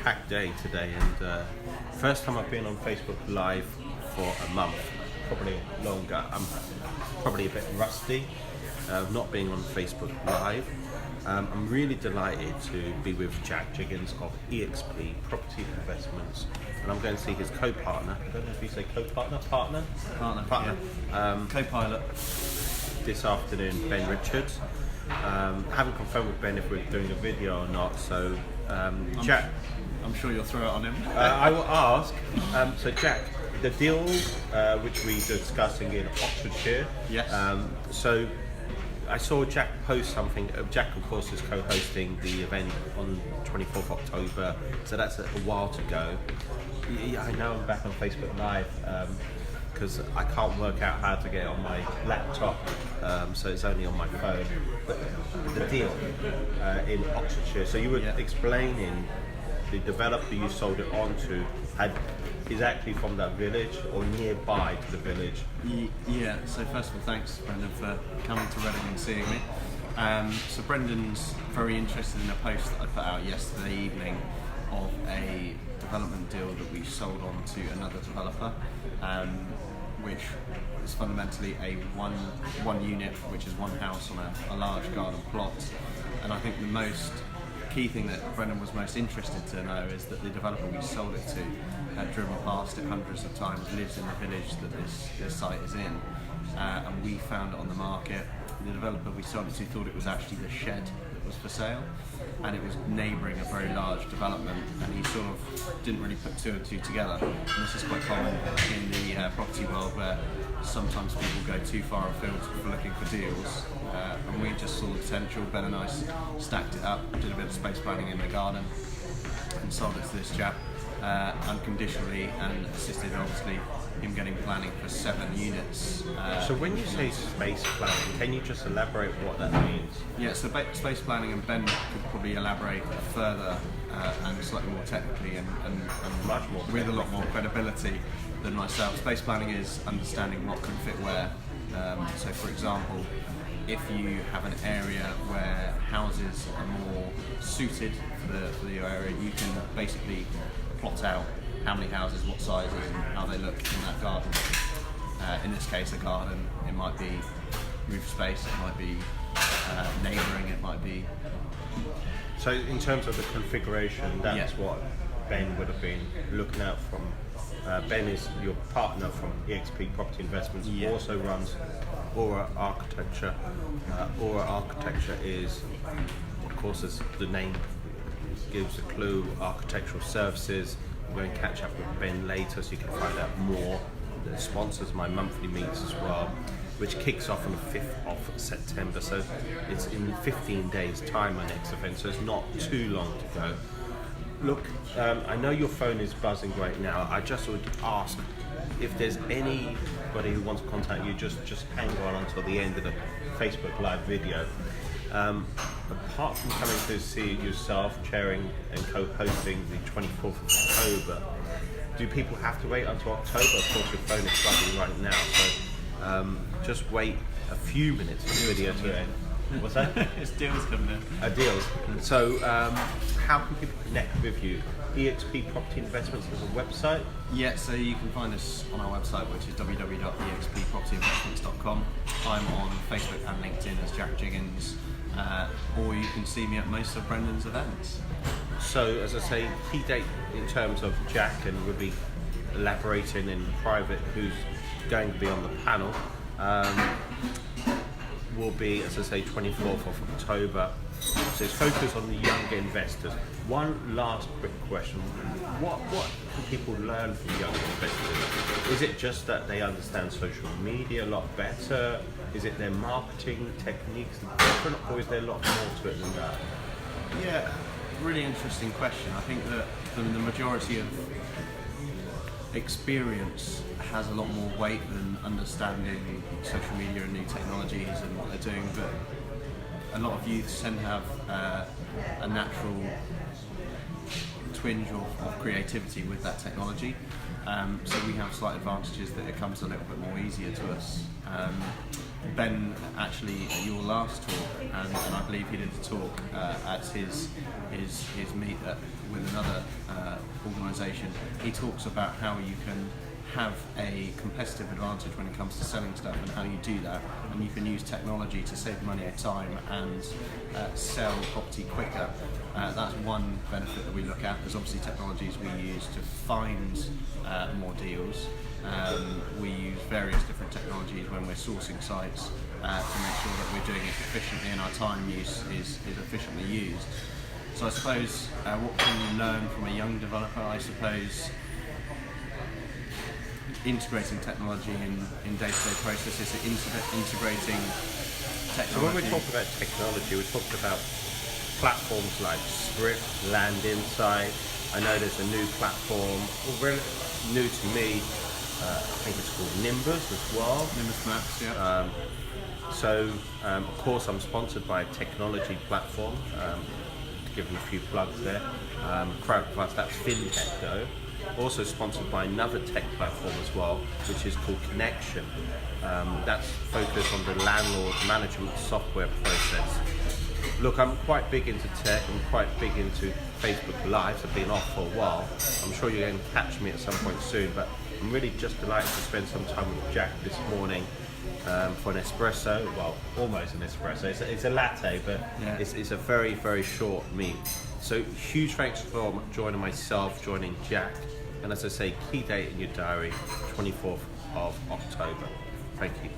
packed day today, and first time I've been on Facebook Live for a month, probably longer. I'm probably a bit rusty, not being on Facebook Live. I'm really delighted to be with Jack Jiggens of EXP Property Investments, and I'm going to see his co-partner. I don't know if you say co-partner, partner. Yeah. Co-pilot. This afternoon, Ben Richards. Haven't confirmed with Ben if we're doing a video or not, so Jack. I'm sure you'll throw it on him. I will ask. So Jack, the deal which we're discussing in Oxfordshire. Yes. So I saw Jack post something. Jack, of course, is co-hosting the event on 24th October, so that's a while to go. Yeah, I know I'm back on Facebook Live because I can't work out how to get it on my laptop, so it's only on my phone. But the deal in Oxfordshire, so you were explaining the developer you sold it on to is actually from that village or nearby to the village. Yeah, so first of all, thanks Brendan for coming to Reading and seeing me. So Brendan's very interested in a post that I put out yesterday evening of a development deal that we sold on to another developer, which is fundamentally a one unit, which is one house on a large garden plot. And I think the most key thing that Brendan was most interested to know is that the developer we sold it to had driven past it hundreds of times, lives in the village that this site is in, and we found it on the market. The developer we sold it to thought it was actually the shed that was for sale, and it was neighbouring a very large development, and he sort of didn't really put two and two together. And this is quite common in the property world, where sometimes people go too far afield for looking for deals, and we just saw the potential. Ben and I stacked it up, did a bit of space planning in the garden, and sold it to this chap unconditionally, and assisted obviously him getting planning for 7 units. So when you say space planning, can you just elaborate what that means? Yeah, so space planning, and Ben could probably elaborate further and slightly more technically and much more with a lot more credibility than myself. Space planning is understanding what can fit where. So for example, if you have an area where houses are more suited for the area, you can basically plot out how many houses, what sizes, and how they look in that garden. In this case, a garden, it might be roof space, it might be neighbouring, it might be... So in terms of the configuration, that's what Ben would have been looking at from... Ben is your partner from EXP Property Investments, who also runs Aura Architecture. Aura Architecture is, of course, as the name gives a clue, architectural services. I'm going to catch up with Ben later so you can find out more. It sponsors my monthly meets as well, which kicks off on the 5th of September. So it's in 15 days' time, my next event, so it's not too long to go. Look, I know your phone is buzzing right now. I just would ask if there's anybody who wants to contact you, just hang on until the end of the Facebook Live video. Apart from coming to see yourself chairing and co-hosting the 24th of October, do people have to wait until October? Of course, your phone is buzzing right now, so just wait a few minutes for the video to end. What's that? It's deals coming in. Deals. So, how can people connect with you? EXP Property Investments is a website? Yeah, so you can find us on our website, which is www.exppropertyinvestments.com. I'm on Facebook and LinkedIn as Jack Jiggens, or you can see me at most of Brendan's events. So, as I say, key date in terms of Jack, and we'll be elaborating in private who's going to be on the panel, will be, as I say, 24th of October. So it's focused on the younger investors. One last quick question. What can people learn from younger investors? Is it just that they understand social media a lot better? Is it their marketing techniques different, or is there a lot more to it than that? Yeah, really interesting question. I think that the majority of experience has a lot more weight than understanding social media and new technologies and what they're doing, but a lot of youths tend to have a natural twinge of creativity with that technology, so we have slight advantages that it comes a little bit more easier to us. Ben, actually, at your last talk, and I believe he did a talk at his meet with another organisation, he talks about how you can have a competitive advantage when it comes to selling stuff and how you do that, and you can use technology to save money and time and sell property quicker. That's one benefit that we look at. There's obviously technologies we use to find more deals. We use various different technologies when we're sourcing sites to make sure that we're doing it efficiently and our time use is efficiently used. So I suppose what can you learn from a young developer? I suppose integrating technology in day-to-day processes, integrating technology. So when we talk about technology, we're talking about platforms like Script, Land Insight. I know there's a new platform, new to me, I think it's called Nimbus as well. Nimbus Maps, yeah. Of course, I'm sponsored by a technology platform, giving a few plugs there. Crowd Plus, that's FinTech though. Also sponsored by another tech platform as well, which is called Connection. That's focused on the landlord management software process. Look, I'm quite big into tech, I'm quite big into Facebook Lives. I've been off for a while. I'm sure you're going to catch me at some point soon, but I'm really just delighted to spend some time with Jack this morning for an espresso. Well, almost an espresso. It's a latte, but yeah. It's a very, very short meet. So huge thanks for joining myself, joining Jack. And as I say, key date in your diary, 24th of October. Thank you.